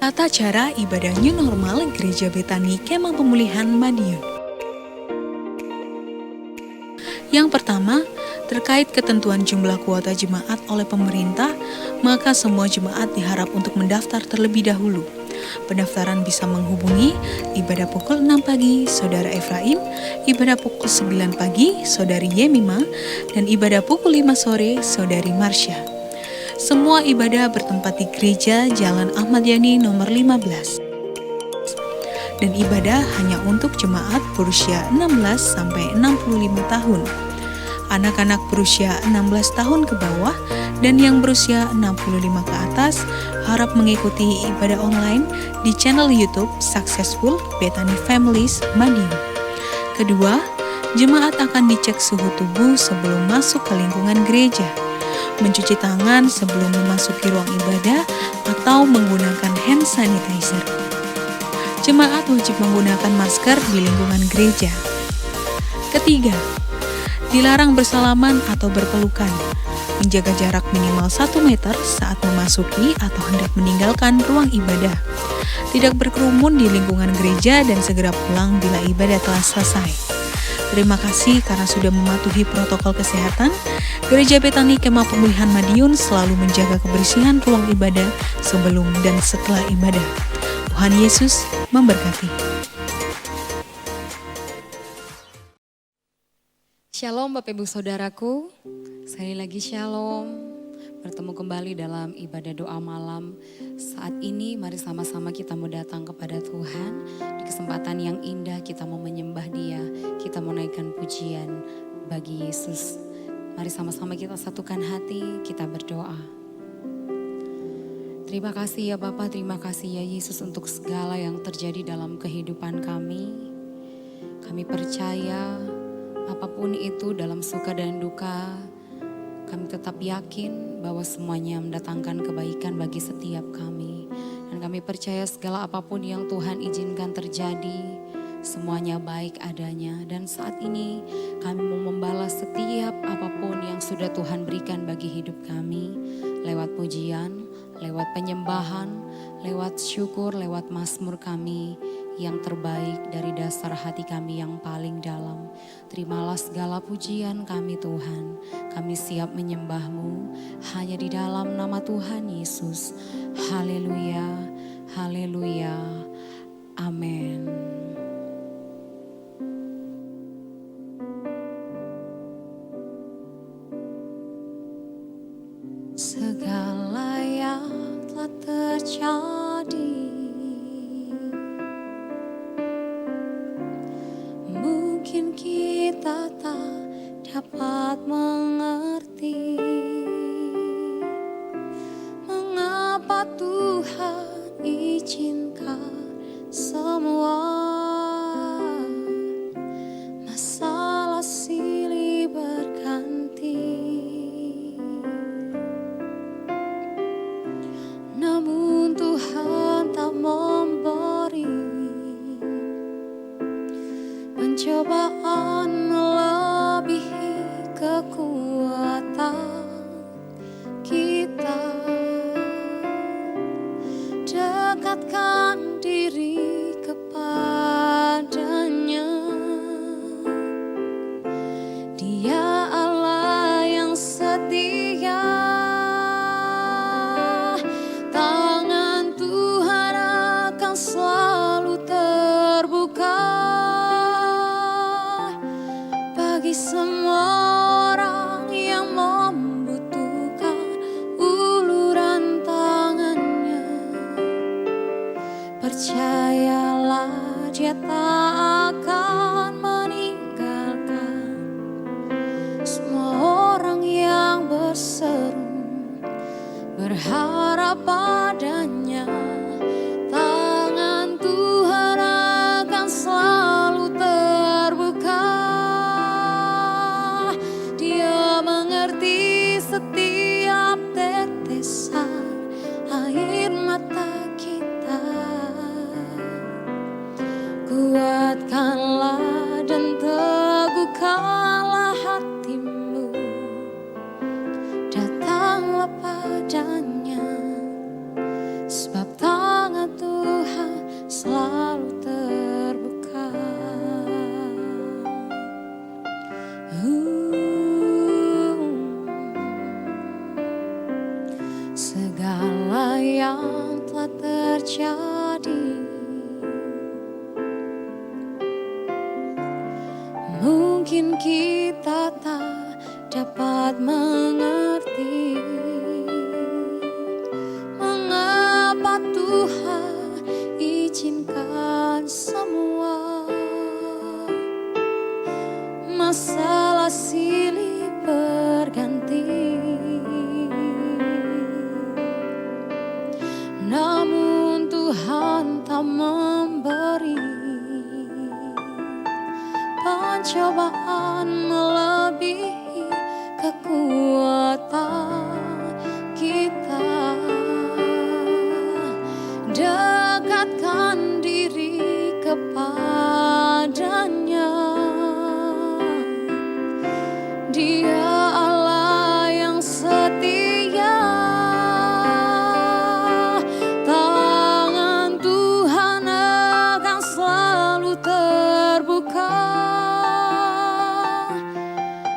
Tata cara ibadah new normal Gereja Betani Kemah Pemulihan Madiun. Yang pertama, terkait ketentuan jumlah kuota jemaat oleh pemerintah, maka semua jemaat diharap untuk mendaftar terlebih dahulu. Pendaftaran bisa menghubungi ibadah pukul 6 pagi Saudara Efraim, ibadah pukul 9 pagi Saudari Yemima, dan ibadah pukul 5 sore Saudari Marsha. Semua ibadah bertempat di Gereja Jalan Ahmad Yani nomor 15. Dan ibadah hanya untuk jemaat berusia 16 sampai 65 tahun. Anak-anak berusia 16 tahun ke bawah dan yang berusia 65 ke atas harap mengikuti ibadah online di channel YouTube Successful Betani Families Madiun. Kedua, jemaat akan dicek suhu tubuh sebelum masuk ke lingkungan gereja, mencuci tangan sebelum memasuki ruang ibadah atau menggunakan hand sanitizer. Jemaat wajib menggunakan masker di lingkungan gereja. Ketiga, dilarang bersalaman atau berpelukan, menjaga jarak minimal 1 meter saat memasuki atau hendak meninggalkan ruang ibadah, tidak berkerumun di lingkungan gereja dan segera pulang bila ibadah telah selesai. Terima kasih karena sudah mematuhi protokol kesehatan. Gereja Betani Kemah Pemulihan Madiun selalu menjaga kebersihan ruang ibadah sebelum dan setelah ibadah. Tuhan Yesus memberkati. Shalom Bapak Ibu Saudaraku, sekali lagi shalom. Bertemu kembali dalam ibadah doa malam. Saat ini mari sama-sama kita mau datang kepada Tuhan. Di kesempatan yang indah kita mau menyembah Dia, kita mau naikkan pujian bagi Yesus. Mari sama-sama kita satukan hati, kita berdoa. Terima kasih ya Bapa, terima kasih ya Yesus untuk segala yang terjadi dalam kehidupan kami. Kami percaya apapun itu dalam suka dan duka, kami tetap yakin bahwa semuanya mendatangkan kebaikan bagi setiap kami. Dan kami percaya segala apapun yang Tuhan izinkan terjadi, semuanya baik adanya. Dan saat ini kami mau membalas setiap apapun yang sudah Tuhan berikan bagi hidup kami. Lewat pujian, lewat penyembahan, lewat syukur, lewat mazmur kami yang terbaik dari dasar hati kami yang paling dalam. Terimalah segala pujian kami Tuhan. Kami siap menyembah-Mu hanya di dalam nama Tuhan Yesus. Haleluya, haleluya, amin. Segala yang telah terjadi mungkin kita tak dapat mengerti mengapa Tuhan izinkan semua masalah silih berganti. Namun Tuhan tak memberi pencobaan melebihi kekuatan kita. Dekatkan diri kepadanya. Dia Allah yang setia. Tangan Tuhan akan selalu terbuka bagi semua orang yang membutuhkan uluran tangannya. Percayalah Dia tak akan meninggalkan semua orang yang berseru berharap padanya. Tangan Tuhan akan selalu terbuka. Dia mengerti setiap tetesan air mata kita. Kuatkanlah dan teguhkanlah hatimu. Datanglah padanya, sebab yang telah terjadi. Mungkin kita tak dapat mengerti mengapa Tuhan izinkan semua masalah silih berganti. Namun Tuhan tak memberi pencobaan melebihi kekuatan kita. Dekatkan diri kepadanya. Dia Allah yang setia. Tangan Tuhan akan selalu terbuka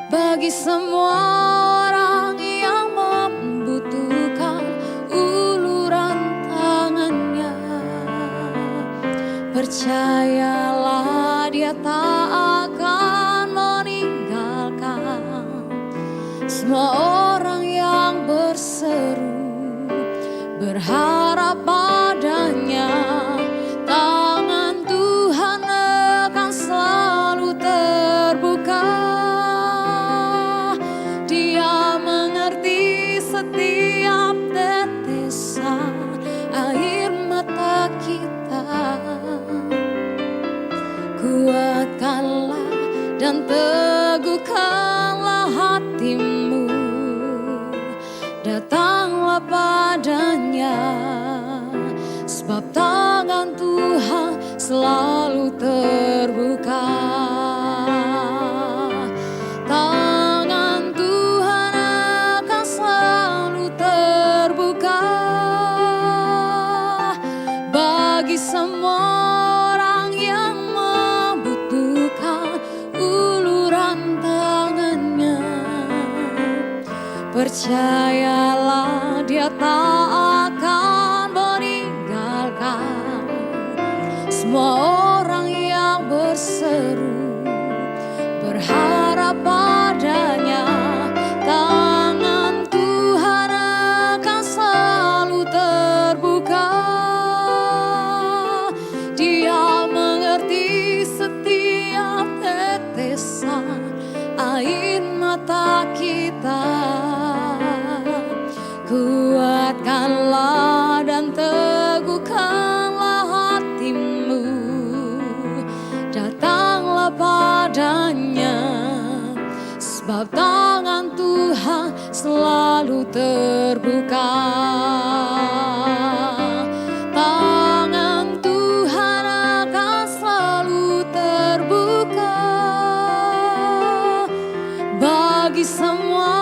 bagi semua orang yang membutuhkan uluran tangannya. Percayalah, Dia tak akan meninggalkan semua orang yang berseru, berharap padanya. Tangan Tuhan akan selalu terbuka. Dia mengerti setiap tetesan air mata kita. Kuatkanlah dan teguhkanlah hatimu. Datanglah padanya, sebab tangan Tuhan selalu terbuka. Tangan Tuhan akan selalu terbuka bagi semua orang yang membutuhkan uluran tangannya. Percayalah, Dia tak akan meninggalkan semua orang yang berseru, berharap padanya. Tangan Tuhan akan selalu terbuka. Dia mengerti setiap tetesan air mata kita. Kuatkanlah dan teguhkanlah hatimu. Datanglah padanya, sebab tangan Tuhan selalu terbuka. Tangan Tuhan akan selalu terbuka bagi semua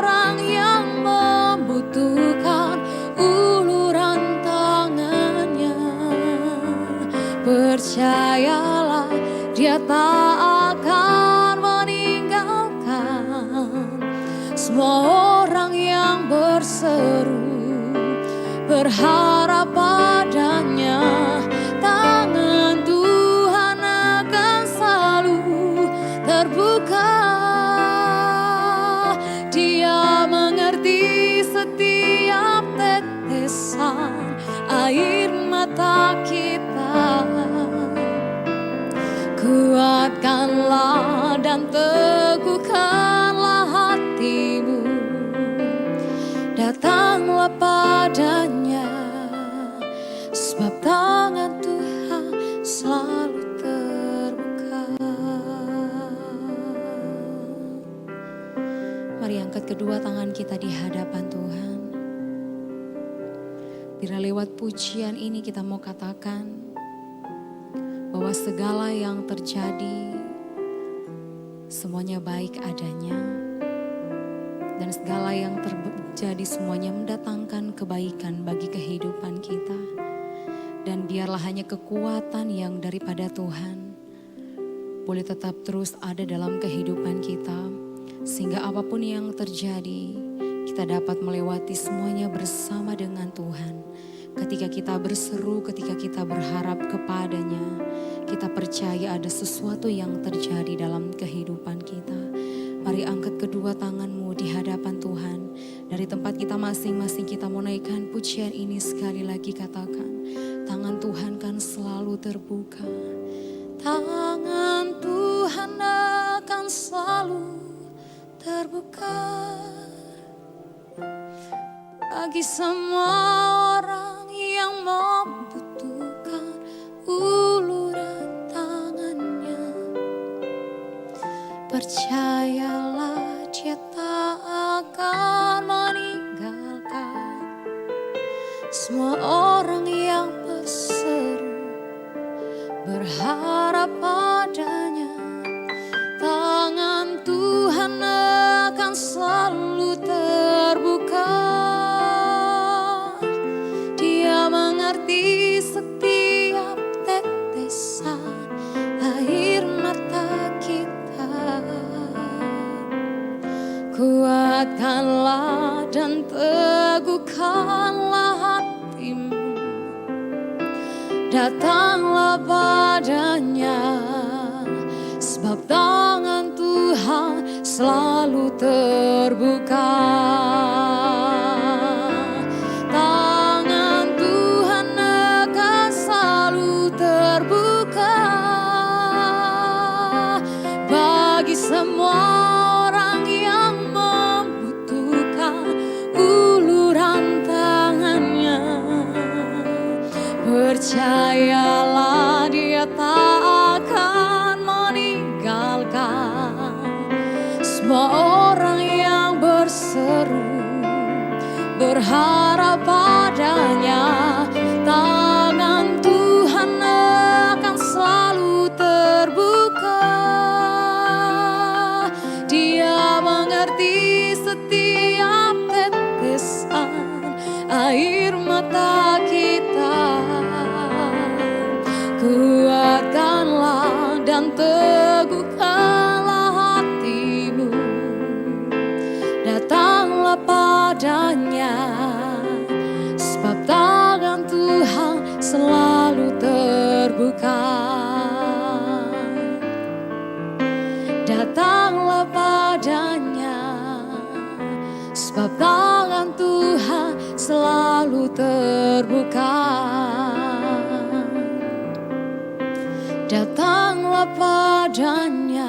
orang yang membutuhkan uluran tangannya. Percayalah, Dia tak akan meninggalkan semua orang yang berseru, berharap padanya. Tangan Tuhan akan selalu terbuka. Dia mengerti setiap tetesan air mata kita. Kuatkanlah dan teguhkanlah hatimu. Datanglah padanya, sebab tangan Tuhan selalu terbuka. Mari angkat kedua tangan kita di hadapan Tuhan. Bila lewat pujian ini kita mau katakan bahwa segala yang terjadi semuanya baik adanya, dan segala yang terjadi semuanya mendatangkan kebaikan bagi kehidupan kita. Dan biarlah hanya kekuatan yang daripada Tuhan boleh tetap terus ada dalam kehidupan kita, sehingga apapun yang terjadi kita dapat melewati semuanya bersama dengan Tuhan. kita berseru, ketika kita berharap kepadanya, kita percaya ada sesuatu yang terjadi dalam kehidupan kita. Mari angkat kedua tanganmu di hadapan Tuhan. Dari tempat kita masing-masing kita mau naikkan pujian ini sekali lagi, katakan, tangan Tuhan kan selalu terbuka. Tangan Tuhan akan selalu terbuka bagi semua orang yang membutuhkan uluran tangannya. Percayalah, Dia tak akan meninggalkan semua orang yang berseru, berharap padanya. Tangan Tuhan akan selalu terbuka. Dia mengerti setiap tetesan air mata kita. Kuatkanlah dan teguhkanlah hatimu. Datanglah padanya, sebab tangan Tuhan selalu terbuka. Tangan Tuhan akan selalu terbuka bagi semua orang yang membutuhkan uluran tangannya. Percayalah, Dia tak akan meninggalkan semua orang yang berseru, berharap padanya. Tangan Tuhan akan selalu terbuka. Dia mengerti setiap tetesan air mata kita. Kuatkanlah dan teguhkanlah hatimu. Datanglah padanya, sebab tangan Tuhan selalu terbuka. Datanglah padanya, sebab tangan Tuhan selalu terbuka. Datanglah padanya,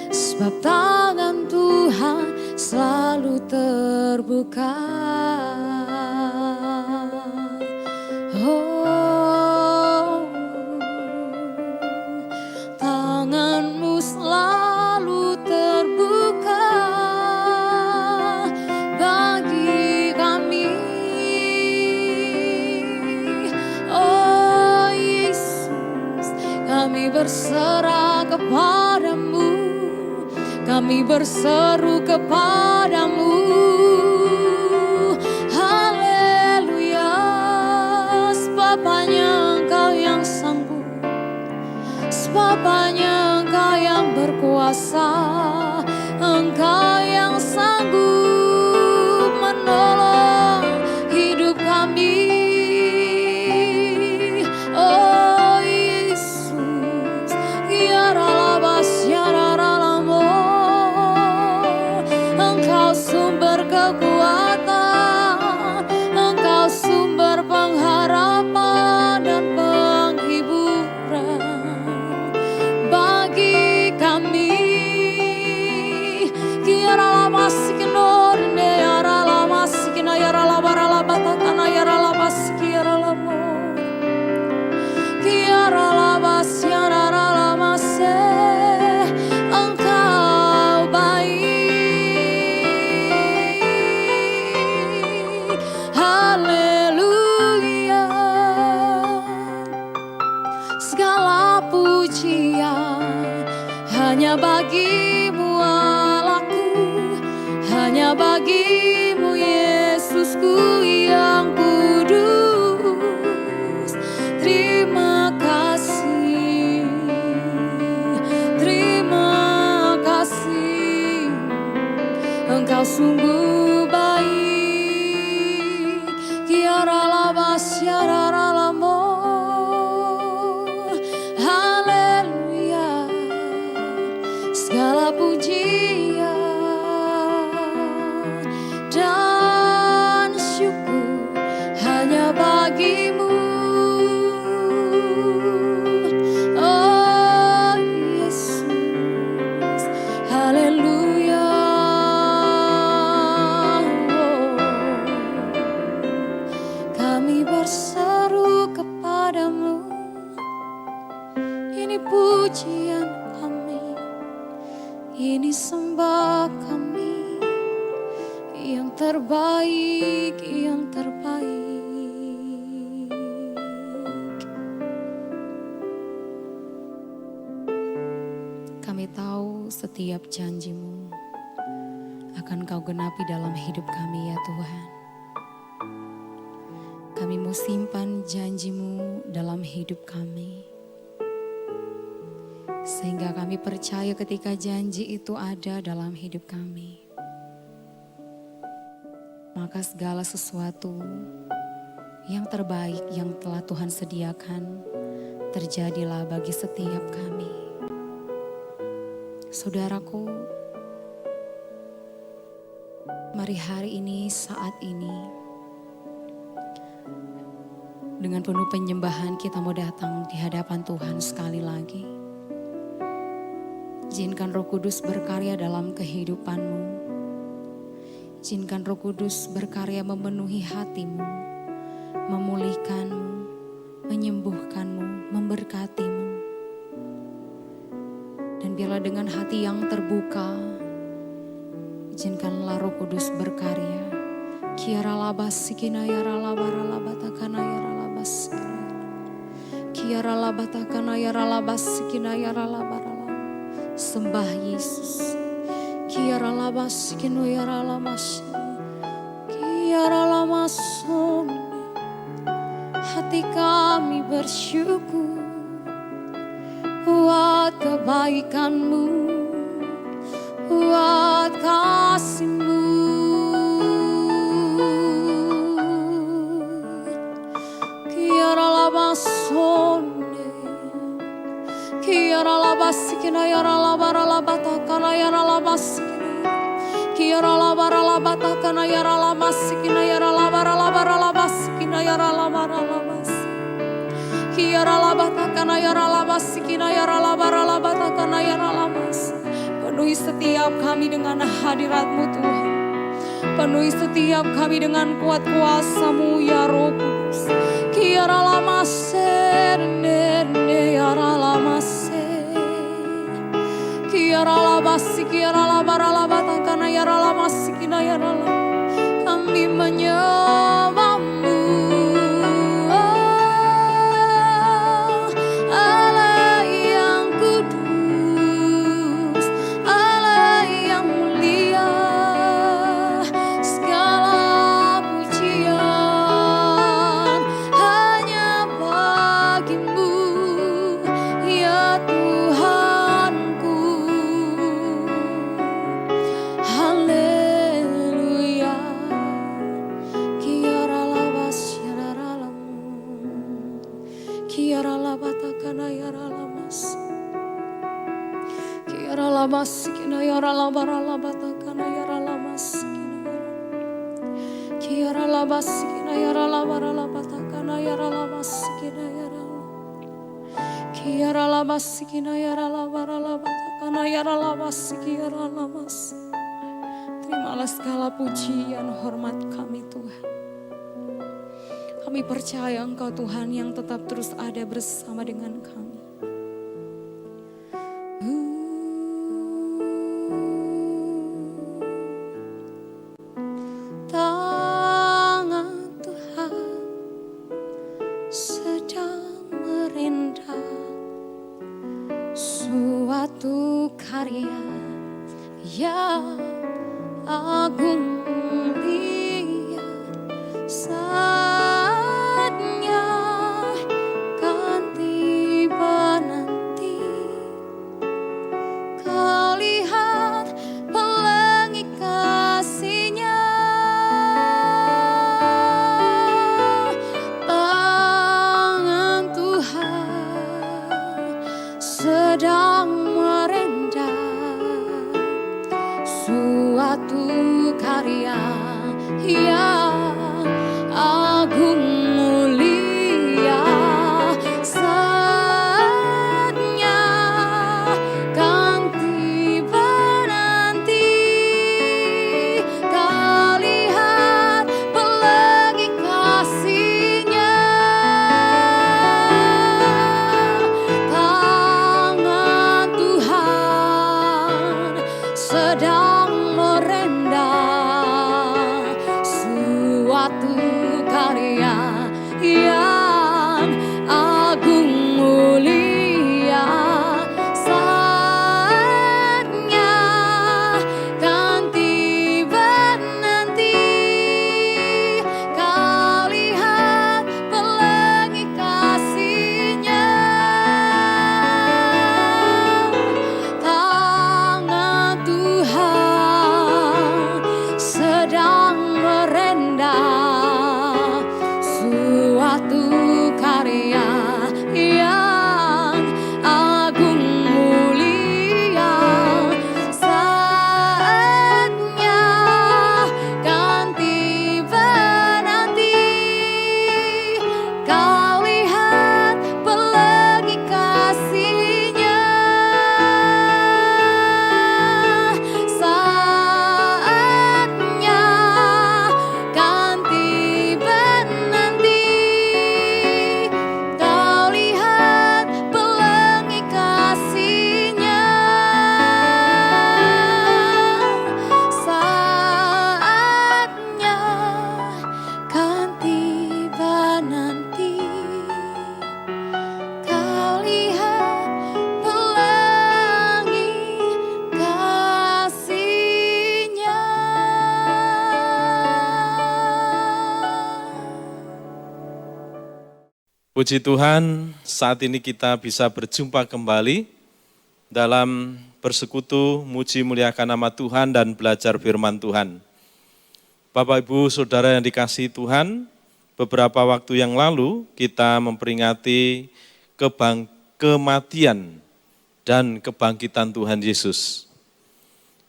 sebab tangan Tuhan selalu terbuka. Oh, tanganmu selalu terbuka bagi kami. Oh Yesus, kami berserah kepadamu, kami berseru kepadamu. Haleluya, sebab hanya Engkau yang sanggup, sebab hanya Engkau yang berkuasa, Engkau yang sanggup menolong hidup kami. Oh Yesus, ya ralabas ya ralamo, Engkau sumber kekuatan, Engkau sumber pengharapan dan penghiburan bagi kami. Kiara lama sikinorne, yara lama sikina, yara lama ralabatakana, yara lama sikiara lamo, kiara lama siara lama se. Engkau baik. Haleluya, segala pujian hanya bagimu Allahku, hanya bagimu Yesusku yang kudus. Terima kasih, terima kasih, Engkau sungguh baik. Kiara laba pujian kami, ini sembah kami, yang terbaik, yang terbaik. Kami tahu setiap janji-Mu akan Kau genapi dalam hidup kami ya Tuhan. Kami mau simpan janji-Mu dalam hidup kami. Sehingga kami percaya ketika janji itu ada dalam hidup kami, maka segala sesuatu yang terbaik yang telah Tuhan sediakan terjadilah bagi setiap kami. Saudaraku, mari hari ini, saat ini, dengan penuh penyembahan kita mau datang di hadapan Tuhan sekali lagi. Izinkan Roh Kudus berkarya dalam kehidupan-Mu. Izinkan Roh Kudus berkarya memenuhi hati-Mu, memulihkan-Mu, menyembuhkan-Mu, memberkati-Mu. Dan biarlah dengan hati yang terbuka, izinkanlah Roh Kudus berkarya. Kiara labas sikina yara labara labatakana yara labas. Kiara labatakana yara labas sikina yara labara. Sembah Yesus. Kiara labas sikino yara lamas. Kiara lamason. Hati kami bersyukur buat kebaikan-Mu, buat kasih-Mu. Kiara labasone, kiara labasikina yara labara labatakana yara labasikina, kiara labara labatakana yara labasikina yara labara labara labasikina yara labara labas. Kiara labatakana yara labasikina yara labara labatakana yara labas. Penuhi setiap kami dengan hadirat-Mu Tuhan. Penuhi setiap kami dengan kuat kuasa-Mu ya Roh Kudus. Kiara lamase nene yara lamase. Kiara labasi kiara labara labatakana yara lamasikina yara labas. Kami menyembah-Mu. Lamasikina yara labara labatakana yara lamasikina. Kiara labasikina yara labara labatakana yara lamasikina yara. Kiara labasikina yara labara labatakana yara lamasikina lamas. Terimalah segala pujian hormat kami Tuhan. Kami percaya Engkau Tuhan yang tetap terus ada bersama dengan kami. Saatnya kan tiba. suatu karya yang agung mulia. Saatnya kan tiba nanti, kau lihat pelangi kasih-Nya. Tangan Tuhan sedang merendah suatu karya yang agung mulia. Saatnya kan tiba nanti, kau lihat pelangi kasih-Nya. Saatnya kan tiba nanti, kau lihat pelangi kasih-Nya. Saatnya kan tiba nanti, kau lihat pelangi kasih-Nya. Puji Tuhan, saat ini kita bisa berjumpa kembali dalam bersekutu, muji muliakan nama Tuhan dan belajar firman Tuhan. Bapak, Ibu, Saudara yang dikasihi Tuhan, beberapa waktu yang lalu kita memperingati kematian dan kebangkitan Tuhan Yesus.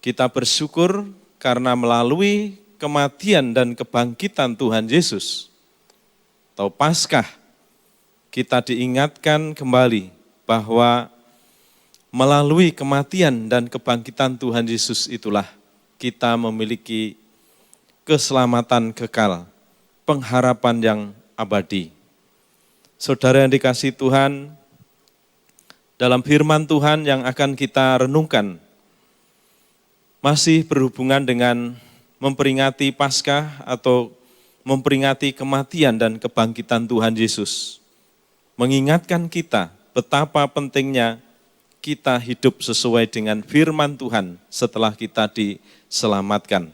Kita bersyukur karena melalui kematian dan kebangkitan Tuhan Yesus, atau Paskah, kita diingatkan kembali bahwa melalui kematian dan kebangkitan Tuhan Yesus itulah kita memiliki keselamatan kekal, pengharapan yang abadi. Saudara yang dikasihi Tuhan, dalam firman Tuhan yang akan kita renungkan, masih berhubungan dengan memperingati Paskah atau memperingati kematian dan kebangkitan Tuhan Yesus. Mengingatkan kita betapa pentingnya kita hidup sesuai dengan firman Tuhan setelah kita diselamatkan.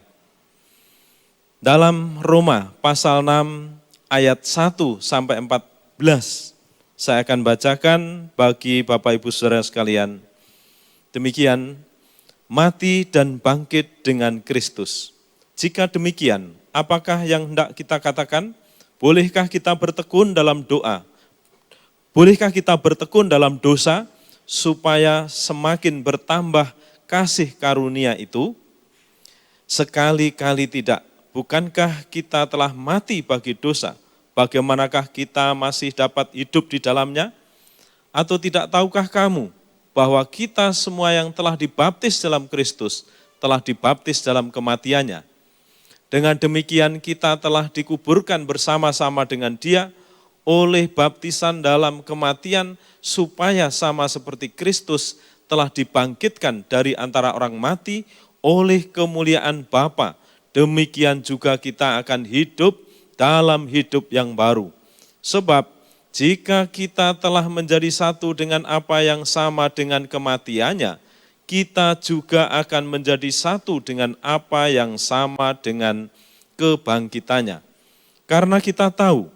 Dalam Roma pasal 6 ayat 1 sampai 14, saya akan bacakan bagi Bapak Ibu Saudara sekalian. Demikian, mati dan bangkit dengan Kristus. Jika demikian, apakah yang hendak kita katakan? Bolehkah kita bertekun dalam doa? Bolehkah kita bertekun dalam dosa supaya semakin bertambah kasih karunia itu? Sekali-kali tidak. Bukankah kita telah mati bagi dosa? Bagaimanakah kita masih dapat hidup di dalamnya? Atau tidak tahukah kamu bahwa kita semua yang telah dibaptis dalam Kristus telah dibaptis dalam kematiannya? Dengan demikian kita telah dikuburkan bersama-sama dengan Dia oleh baptisan dalam kematian, supaya sama seperti Kristus telah dibangkitkan dari antara orang mati oleh kemuliaan Bapa, demikian juga kita akan hidup dalam hidup yang baru. Sebab jika kita telah menjadi satu dengan apa yang sama dengan kematiannya, kita juga akan menjadi satu dengan apa yang sama dengan kebangkitannya. Karena kita tahu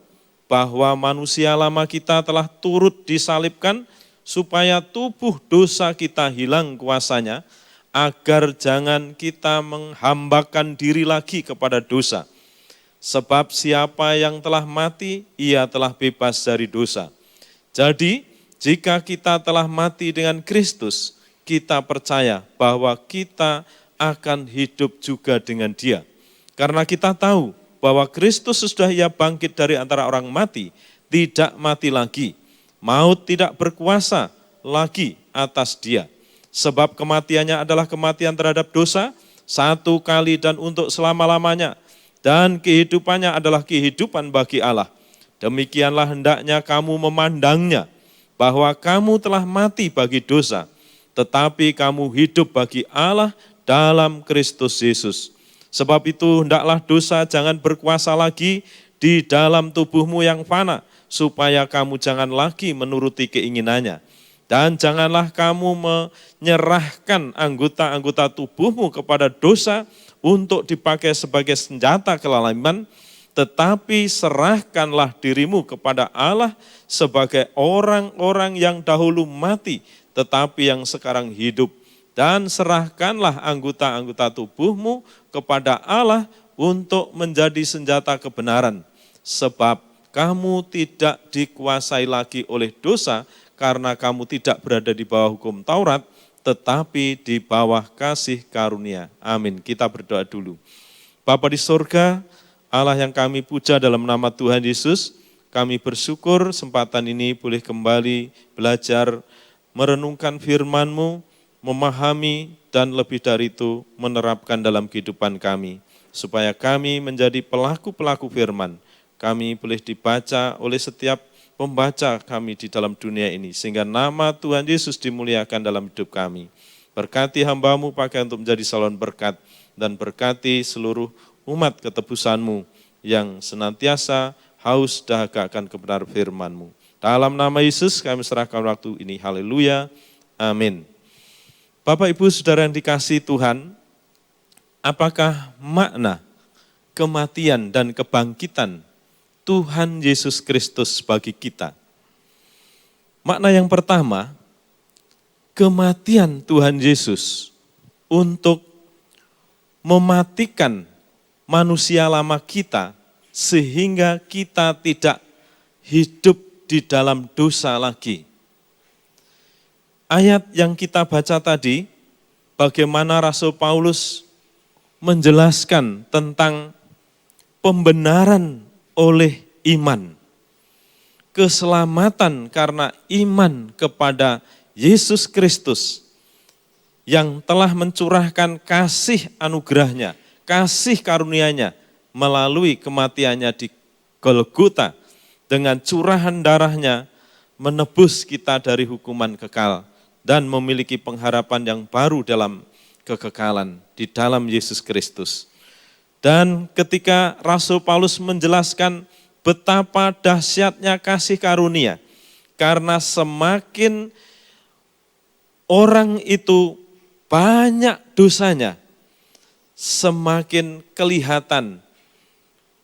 bahwa manusia lama kita telah turut disalibkan supaya tubuh dosa kita hilang kuasanya, agar jangan kita menghambakan diri lagi kepada dosa. Sebab siapa yang telah mati, ia telah bebas dari dosa. Jadi, jika kita telah mati dengan Kristus, kita percaya bahwa kita akan hidup juga dengan Dia. Karena kita tahu bahwa Kristus sudah Ia bangkit dari antara orang mati, tidak mati lagi. Maut tidak berkuasa lagi atas Dia. Sebab kematiannya adalah kematian terhadap dosa, satu kali dan untuk selama-lamanya. Dan kehidupannya adalah kehidupan bagi Allah. Demikianlah hendaknya kamu memandangnya, bahwa kamu telah mati bagi dosa, tetapi kamu hidup bagi Allah dalam Kristus Yesus. Sebab itu hendaklah dosa jangan berkuasa lagi di dalam tubuhmu yang fana, supaya kamu jangan lagi menuruti keinginannya. Dan janganlah kamu menyerahkan anggota-anggota tubuhmu kepada dosa untuk dipakai sebagai senjata kelaliman, tetapi serahkanlah dirimu kepada Allah sebagai orang-orang yang dahulu mati, tetapi yang sekarang hidup. Dan serahkanlah anggota-anggota tubuhmu kepada Allah untuk menjadi senjata kebenaran. Sebab kamu tidak dikuasai lagi oleh dosa, karena kamu tidak berada di bawah hukum Taurat, tetapi di bawah kasih karunia. Amin. Kita berdoa dulu. Bapa di sorga, Allah yang kami puja dalam nama Tuhan Yesus, kami bersyukur kesempatan ini boleh kembali belajar, merenungkan firman-Mu, memahami dan lebih dari itu menerapkan dalam kehidupan kami. Supaya kami menjadi pelaku-pelaku firman, kami boleh dibaca oleh setiap pembaca kami di dalam dunia ini, sehingga nama Tuhan Yesus dimuliakan dalam hidup kami. Berkati hamba-Mu pakai untuk menjadi saluran berkat, dan berkati seluruh umat ketebusan-Mu yang senantiasa haus dahaga akan kebenaran firman-Mu. Dalam nama Yesus kami serahkan waktu ini, haleluya, amin. Bapak Ibu Saudara yang dikasihi Tuhan, apakah makna kematian dan kebangkitan Tuhan Yesus Kristus bagi kita? Makna yang pertama, kematian Tuhan Yesus untuk mematikan manusia lama kita sehingga kita tidak hidup di dalam dosa lagi. Ayat yang kita baca tadi, bagaimana Rasul Paulus menjelaskan tentang pembenaran oleh iman, keselamatan karena iman kepada Yesus Kristus yang telah mencurahkan kasih anugerahnya, kasih karunia-Nya melalui kematiannya di Golgota, dengan curahan darahnya menebus kita dari hukuman kekal dan memiliki pengharapan yang baru dalam kekekalan di dalam Yesus Kristus. Dan ketika Rasul Paulus menjelaskan betapa dahsyatnya kasih karunia, karena semakin orang itu banyak dosanya, semakin kelihatan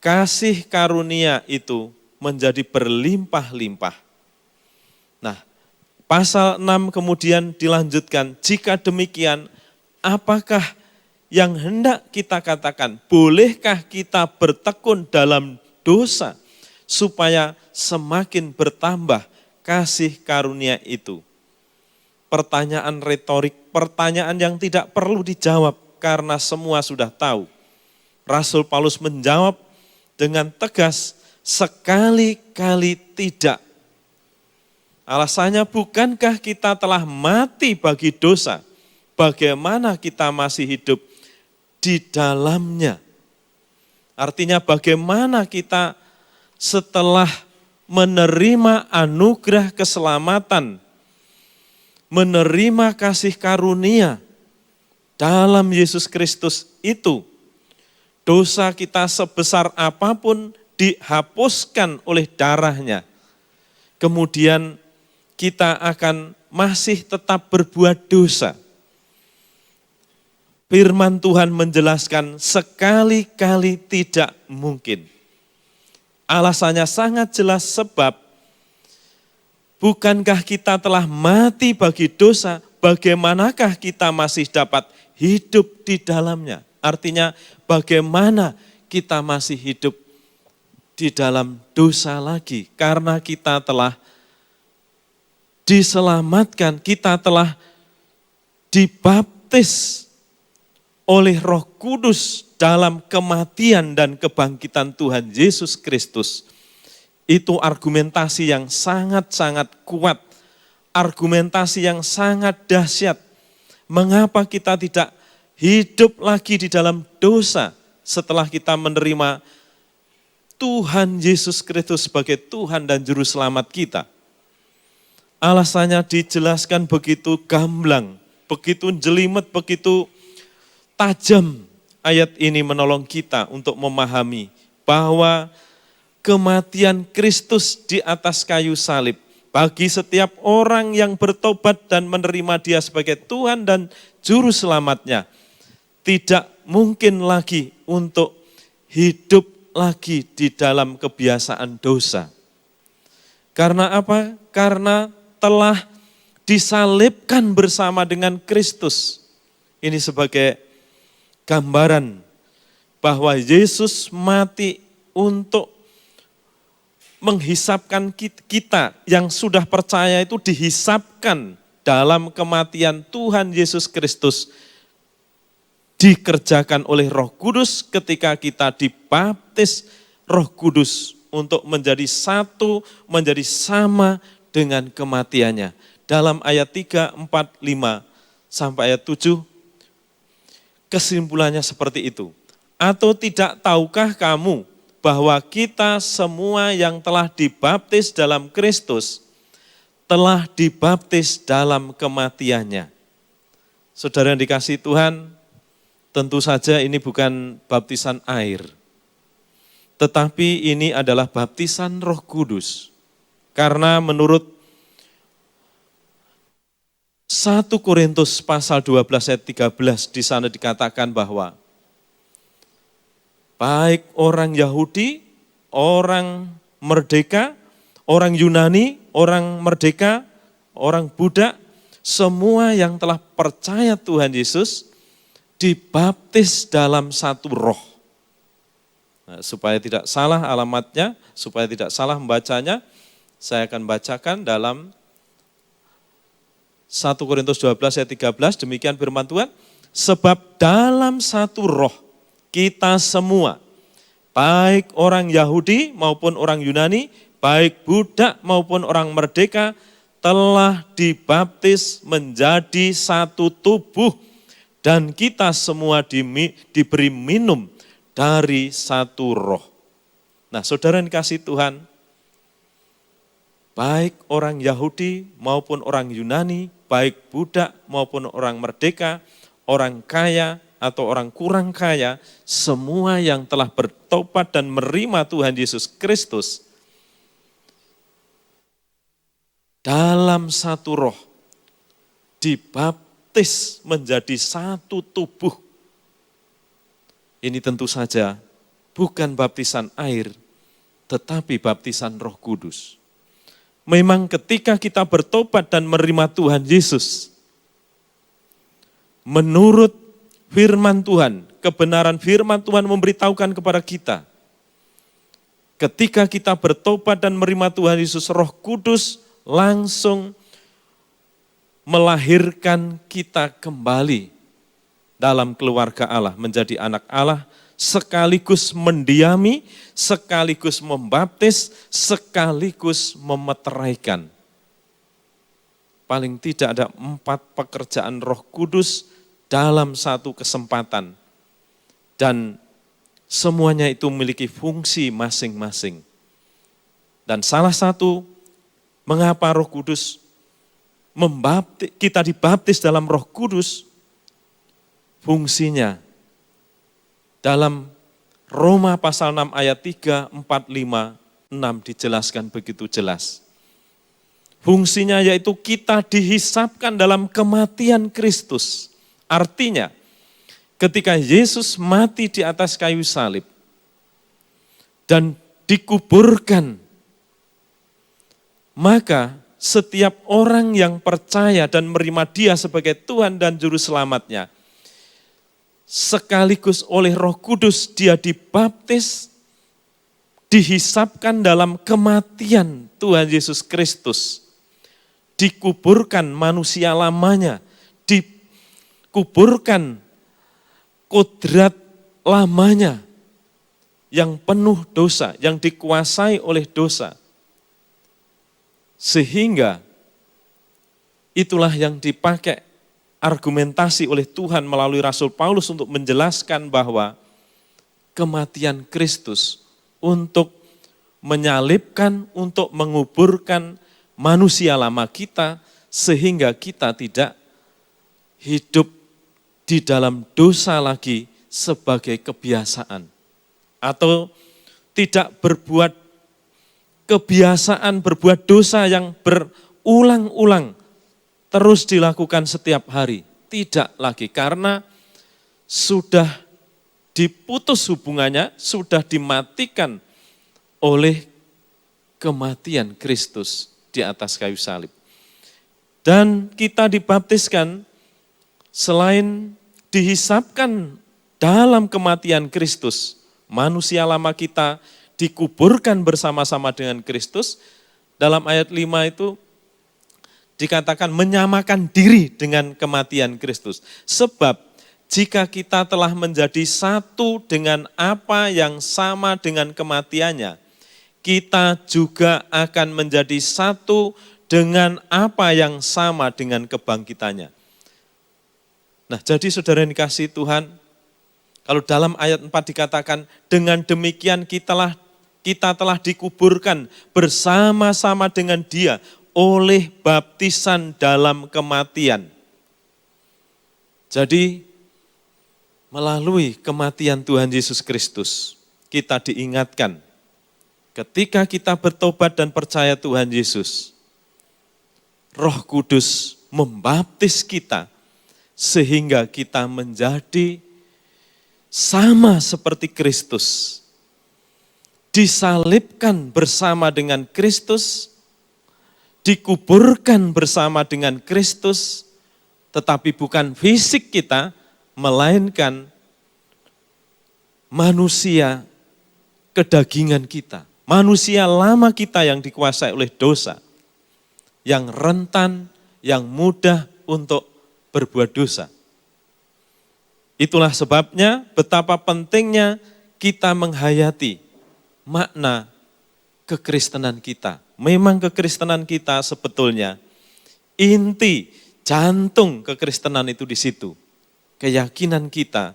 kasih karunia itu menjadi berlimpah-limpah. Nah, pasal 6 kemudian dilanjutkan, jika demikian apakah yang hendak kita katakan? Bolehkah kita bertekun dalam dosa supaya semakin bertambah kasih karunia itu? Pertanyaan retorik, pertanyaan yang tidak perlu dijawab karena semua sudah tahu. Rasul Paulus menjawab dengan tegas, sekali-kali tidak. Alasannya, bukankah kita telah mati bagi dosa? Bagaimana kita masih hidup di dalamnya? Artinya bagaimana kita setelah menerima anugerah keselamatan, menerima kasih karunia dalam Yesus Kristus itu, dosa kita sebesar apapun dihapuskan oleh darahnya. Kemudian kita akan masih tetap berbuat dosa. Firman Tuhan menjelaskan sekali-kali tidak mungkin. Alasannya sangat jelas, sebab bukankah kita telah mati bagi dosa, bagaimanakah kita masih dapat hidup di dalamnya? Artinya bagaimana kita masih hidup di dalam dosa lagi, karena kita telah diselamatkan, kita telah dibaptis oleh Roh Kudus dalam kematian dan kebangkitan Tuhan Yesus Kristus. Itu argumentasi yang sangat-sangat kuat, argumentasi yang sangat dahsyat. Mengapa kita tidak hidup lagi di dalam dosa setelah kita menerima Tuhan Yesus Kristus sebagai Tuhan dan Juru Selamat kita? Alasannya dijelaskan begitu gamblang, begitu jelimet, begitu tajam ayat ini menolong kita untuk memahami bahwa kematian Kristus di atas kayu salib bagi setiap orang yang bertobat dan menerima Dia sebagai Tuhan dan Juru Selamatnya tidak mungkin lagi untuk hidup lagi di dalam kebiasaan dosa. Karena apa? Karena telah disalibkan bersama dengan Kristus. Ini sebagai gambaran bahwa Yesus mati untuk menghisapkan kita yang sudah percaya itu dihisapkan dalam kematian Tuhan Yesus Kristus. Dikerjakan oleh Roh Kudus ketika kita dibaptis Roh Kudus untuk menjadi satu, menjadi sama dengan kematiannya. Dalam ayat 3, 4, 5 sampai ayat 7, kesimpulannya seperti itu. Atau tidak tahukah kamu bahwa kita semua yang telah dibaptis dalam Kristus, telah dibaptis dalam kematiannya. Saudara yang dikasihi Tuhan, tentu saja ini bukan baptisan air, tetapi ini adalah baptisan Roh Kudus. Karena menurut 1 Korintus pasal 12 ayat 13 di sana dikatakan bahwa baik orang Yahudi, orang merdeka, orang Yunani, orang merdeka, orang Buddha, semua yang telah percaya Tuhan Yesus dibaptis dalam satu roh. Nah, supaya tidak salah alamatnya, supaya tidak salah membacanya, saya akan bacakan dalam 1 Korintus 12 ayat 13, demikian firman Tuhan, sebab dalam satu roh kita semua, baik orang Yahudi maupun orang Yunani, baik budak maupun orang merdeka, telah dibaptis menjadi satu tubuh dan kita semua diberi minum dari satu roh. Nah, saudara yang dikasihi Tuhan, baik orang Yahudi maupun orang Yunani, baik budak maupun orang merdeka, orang kaya atau orang kurang kaya, semua yang telah bertobat dan menerima Tuhan Yesus Kristus dalam satu roh dibaptis menjadi satu tubuh. Ini tentu saja bukan baptisan air, tetapi baptisan Roh Kudus. Memang ketika kita bertobat dan menerima Tuhan Yesus, menurut firman Tuhan, kebenaran firman Tuhan memberitahukan kepada kita, ketika kita bertobat dan menerima Tuhan Yesus, Roh Kudus langsung melahirkan kita kembali dalam keluarga Allah, menjadi anak Allah, sekaligus mendiami, sekaligus membaptis, sekaligus memeteraikan. Paling tidak ada 4 pekerjaan Roh Kudus dalam satu kesempatan. Dan semuanya itu memiliki fungsi masing-masing. Dan salah satu mengapa Roh Kudus kita dibaptis dalam Roh Kudus, fungsinya dalam Roma pasal 6 ayat 3, 4, 5, 6 dijelaskan begitu jelas. Fungsinya yaitu kita dihisapkan dalam kematian Kristus. Artinya ketika Yesus mati di atas kayu salib dan dikuburkan, maka setiap orang yang percaya dan menerima Dia sebagai Tuhan dan Juru Selamatnya, sekaligus oleh Roh Kudus dia dibaptis, dihisapkan dalam kematian Tuhan Yesus Kristus. Dikuburkan manusia lamanya, dikuburkan kodrat lamanya yang penuh dosa, yang dikuasai oleh dosa. Sehingga itulah yang dipakai argumentasi oleh Tuhan melalui Rasul Paulus untuk menjelaskan bahwa kematian Kristus untuk menyalibkan, untuk menguburkan manusia lama kita, sehingga kita tidak hidup di dalam dosa lagi, sebagai kebiasaan. Atau tidak berbuat kebiasaan berbuat dosa yang berulang-ulang terus dilakukan setiap hari. Tidak lagi, karena sudah diputus hubungannya, sudah dimatikan oleh kematian Kristus di atas kayu salib. Dan kita dibaptiskan selain dihisapkan dalam kematian Kristus, manusia lama kita dikuburkan bersama-sama dengan Kristus. Dalam ayat 5 itu dikatakan menyamakan diri dengan kematian Kristus. Sebab jika kita telah menjadi satu dengan apa yang sama dengan kematiannya, kita juga akan menjadi satu dengan apa yang sama dengan kebangkitannya. Nah, jadi saudara yang dikasihi Tuhan, kalau dalam ayat 4 dikatakan, dengan demikian kita telah dikuburkan bersama-sama dengan Dia oleh baptisan dalam kematian. Jadi, melalui kematian Tuhan Yesus Kristus, kita diingatkan, ketika kita bertobat dan percaya Tuhan Yesus, Roh Kudus membaptis kita, sehingga kita menjadi sama seperti Kristus. Disalibkan bersama dengan Kristus, dikuburkan bersama dengan Kristus, tetapi bukan fisik kita, melainkan manusia kedagingan kita. Manusia lama kita yang dikuasai oleh dosa, yang rentan, yang mudah untuk berbuat dosa. Itulah sebabnya betapa pentingnya kita menghayati makna kekristenan kita. Memang kekristenan kita sebetulnya inti, jantung kekristenan itu di situ. Keyakinan kita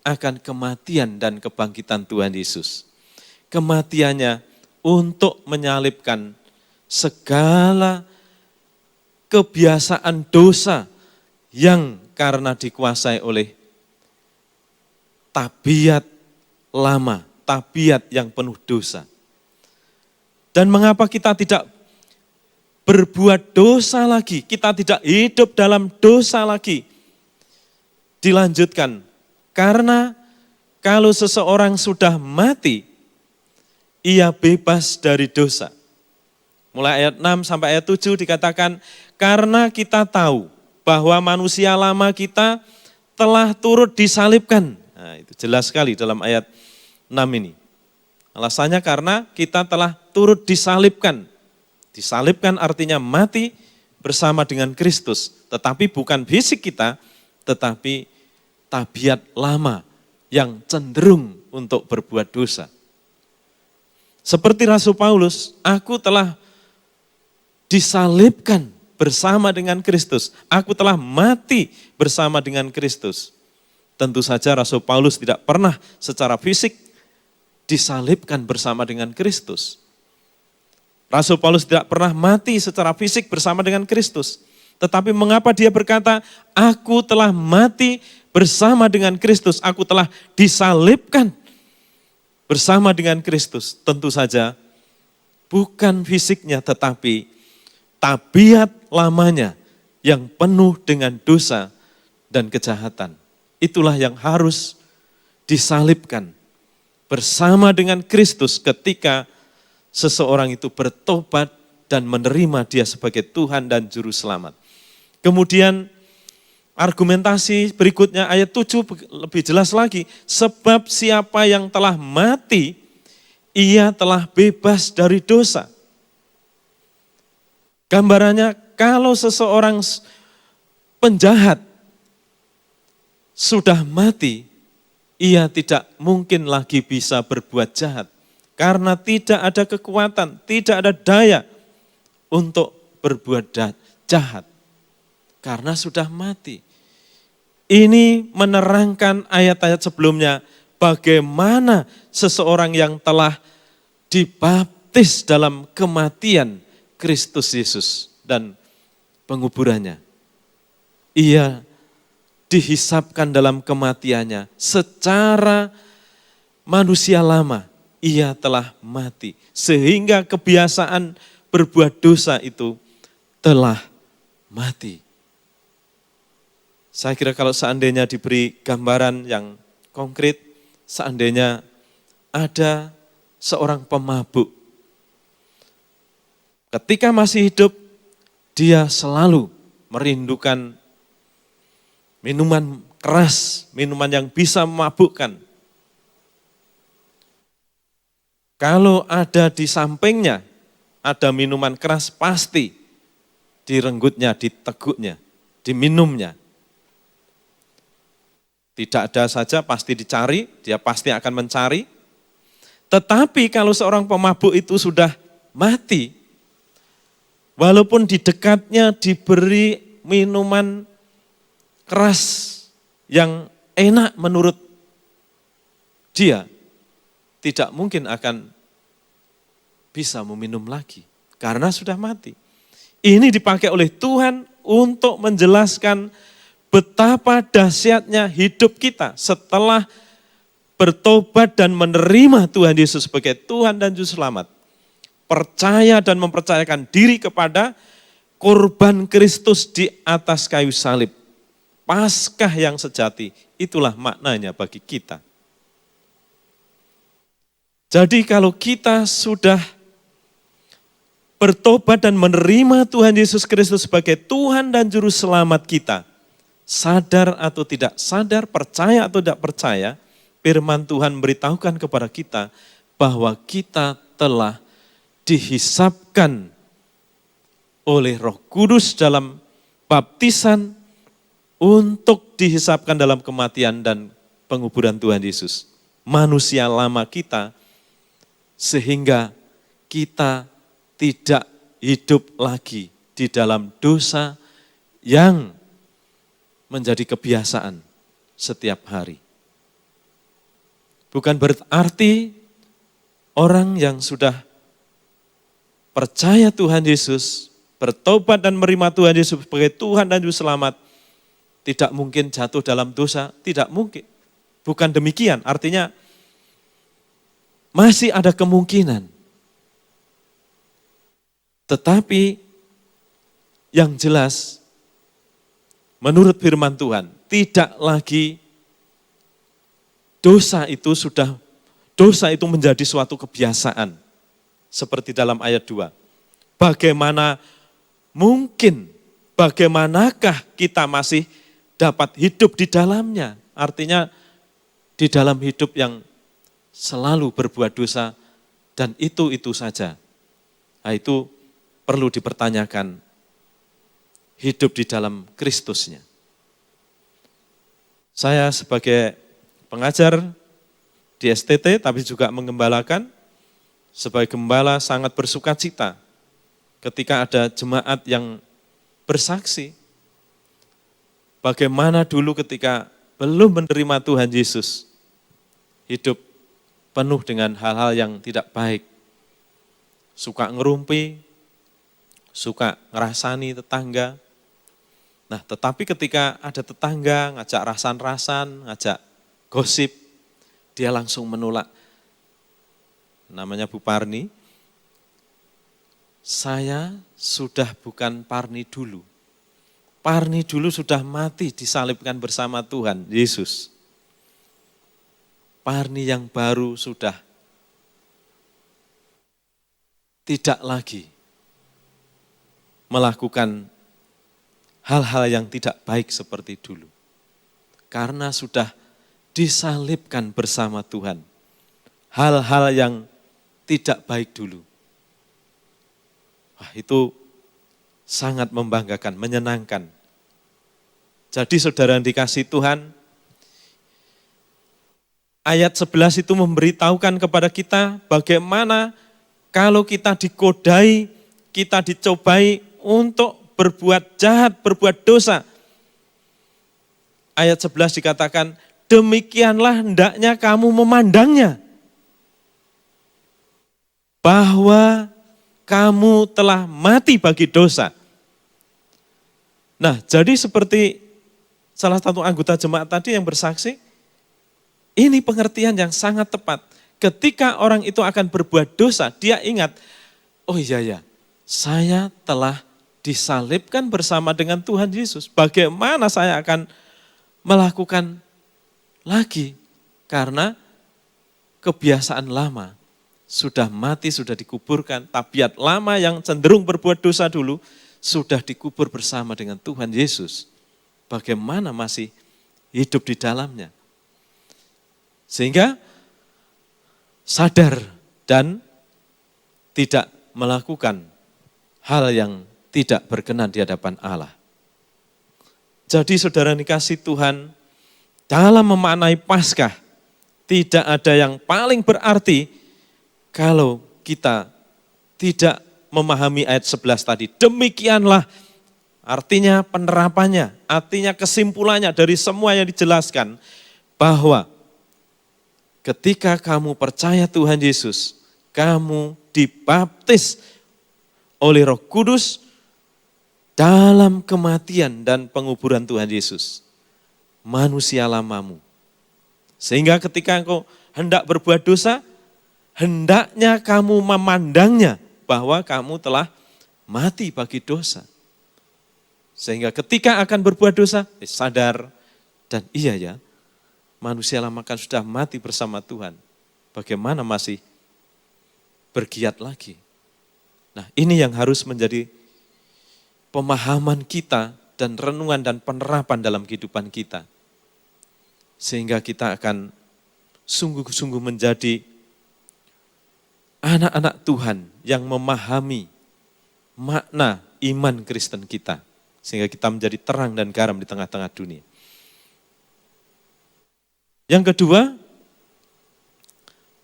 akan kematian dan kebangkitan Tuhan Yesus. Kematiannya untuk menyalibkan segala kebiasaan dosa yang karena dikuasai oleh tabiat lama, tabiat yang penuh dosa. Dan mengapa kita tidak berbuat dosa lagi, kita tidak hidup dalam dosa lagi? Dilanjutkan, karena kalau seseorang sudah mati, ia bebas dari dosa. Mulai ayat 6 sampai ayat 7 dikatakan, karena kita tahu bahwa manusia lama kita telah turut disalibkan. Nah, itu jelas sekali dalam ayat 6 ini. Alasannya karena kita telah turut disalibkan. Disalibkan artinya mati bersama dengan Kristus. Tetapi bukan fisik kita, tetapi tabiat lama yang cenderung untuk berbuat dosa. Seperti Rasul Paulus, aku telah disalibkan bersama dengan Kristus. Aku telah mati bersama dengan Kristus. Tentu saja Rasul Paulus tidak pernah secara fisik disalibkan bersama dengan Kristus. Rasul Paulus tidak pernah mati secara fisik bersama dengan Kristus. Tetapi mengapa dia berkata, aku telah mati bersama dengan Kristus, aku telah disalibkan bersama dengan Kristus? Tentu saja bukan fisiknya, tetapi tabiat lamanya yang penuh dengan dosa dan kejahatan. Itulah yang harus disalibkan bersama dengan Kristus ketika seseorang itu bertobat dan menerima Dia sebagai Tuhan dan Juru Selamat. Kemudian argumentasi berikutnya ayat 7 lebih jelas lagi. Sebab siapa yang telah mati, ia telah bebas dari dosa. Gambarannya kalau seseorang penjahat sudah mati, ia tidak mungkin lagi bisa berbuat jahat. Karena tidak ada kekuatan, tidak ada daya untuk berbuat jahat. Karena sudah mati. Ini menerangkan ayat-ayat sebelumnya, bagaimana seseorang yang telah dibaptis dalam kematian Kristus Yesus dan penguburannya. Ia dihisapkan dalam kematiannya. Secara manusia lama, ia telah mati. Sehingga kebiasaan berbuat dosa itu telah mati. Saya kira kalau seandainya diberi gambaran yang konkret, seandainya ada seorang pemabuk. Ketika masih hidup, dia selalu merindukan minuman keras, minuman yang bisa memabukkan. Kalau ada di sampingnya, ada minuman keras, pasti direnggutnya, diteguknya, diminumnya. Tidak ada saja, pasti dicari, dia pasti akan mencari. Tetapi kalau seorang pemabuk itu sudah mati, walaupun di dekatnya diberi minuman keras yang enak menurut dia, tidak mungkin akan bisa meminum lagi karena sudah mati. Ini dipakai oleh Tuhan untuk menjelaskan betapa dahsyatnya hidup kita setelah bertobat dan menerima Tuhan Yesus sebagai Tuhan dan Juru Selamat. Percaya dan mempercayakan diri kepada korban Kristus di atas kayu salib. Paskah yang sejati, itulah maknanya bagi kita. Jadi kalau kita sudah bertobat dan menerima Tuhan Yesus Kristus sebagai Tuhan dan Juru Selamat kita, sadar atau tidak sadar, percaya atau tidak percaya, firman Tuhan memberitahukan kepada kita bahwa kita telah dihisapkan oleh Roh Kudus dalam baptisan untuk dihisapkan dalam kematian dan penguburan Tuhan Yesus. Manusia lama kita, sehingga kita tidak hidup lagi di dalam dosa yang menjadi kebiasaan setiap hari. Bukan berarti orang yang sudah percaya Tuhan Yesus, bertobat dan menerima Tuhan Yesus sebagai Tuhan dan Juru Selamat, tidak mungkin jatuh dalam dosa, tidak mungkin. Bukan demikian, artinya masih ada kemungkinan. Tetapi yang jelas, menurut firman Tuhan, tidak lagi dosa itu menjadi suatu kebiasaan. Seperti dalam ayat 2. Bagaimana mungkin, bagaimanakah kita masih dapat hidup di dalamnya? Artinya di dalam hidup yang selalu berbuat dosa dan itu saja. Nah, itu perlu dipertanyakan, hidup di dalam Kristusnya. Saya sebagai pengajar di STT, tapi juga menggembalakan, sebagai gembala sangat bersuka cita ketika ada jemaat yang bersaksi bagaimana dulu ketika belum menerima Tuhan Yesus, hidup penuh dengan hal-hal yang tidak baik, suka ngerumpi, suka ngerasani tetangga. Nah, tetapi ketika ada tetangga ngajak rasan-rasan, ngajak gosip, dia langsung menolak. Namanya Bu Parni, saya sudah bukan Parni dulu. Parni dulu sudah mati disalibkan bersama Tuhan Yesus. Parni yang baru sudah tidak lagi melakukan hal-hal yang tidak baik seperti dulu. Karena sudah disalibkan bersama Tuhan. Hal-hal yang tidak baik dulu. Wah, itu sangat membanggakan, menyenangkan. Jadi saudara yang dikasihi Tuhan, ayat 11 itu memberitahukan kepada kita bagaimana kalau kita digodai, kita dicobai untuk berbuat jahat, berbuat dosa. Ayat 11 dikatakan, demikianlah hendaknya kamu memandangnya. Bahwa kamu telah mati bagi dosa. Nah, jadi seperti salah satu anggota jemaat tadi yang bersaksi, ini pengertian yang sangat tepat. Ketika orang itu akan berbuat dosa, dia ingat, oh iya ya, saya telah disalibkan bersama dengan Tuhan Yesus. Bagaimana saya akan melakukan lagi? Karena kebiasaan lama sudah mati, sudah dikuburkan. Tabiat lama yang cenderung berbuat dosa dulu sudah dikubur bersama dengan Tuhan Yesus. Bagaimana masih hidup di dalamnya? Sehingga sadar dan tidak melakukan hal yang tidak berkenan di hadapan Allah. Jadi saudara dikasih Tuhan, dalam memaknai Paskah, tidak ada yang paling berarti kalau kita tidak memahami ayat 11 tadi. Demikianlah artinya penerapannya, artinya kesimpulannya dari semua yang dijelaskan, bahwa ketika kamu percaya Tuhan Yesus, kamu dibaptis oleh Roh Kudus dalam kematian dan penguburan Tuhan Yesus, manusia lamamu. Sehingga ketika engkau hendak berbuat dosa, hendaknya kamu memandangnya bahwa kamu telah mati bagi dosa. Sehingga ketika akan berbuat dosa, sadar dan iya ya, manusia lama kan sudah mati bersama Tuhan. Bagaimana masih bergiat lagi? Nah, ini yang harus menjadi pemahaman kita dan renungan dan penerapan dalam kehidupan kita. Sehingga kita akan sungguh-sungguh menjadi anak-anak Tuhan yang memahami makna iman Kristen kita. Sehingga kita menjadi terang dan garam di tengah-tengah dunia. Yang kedua,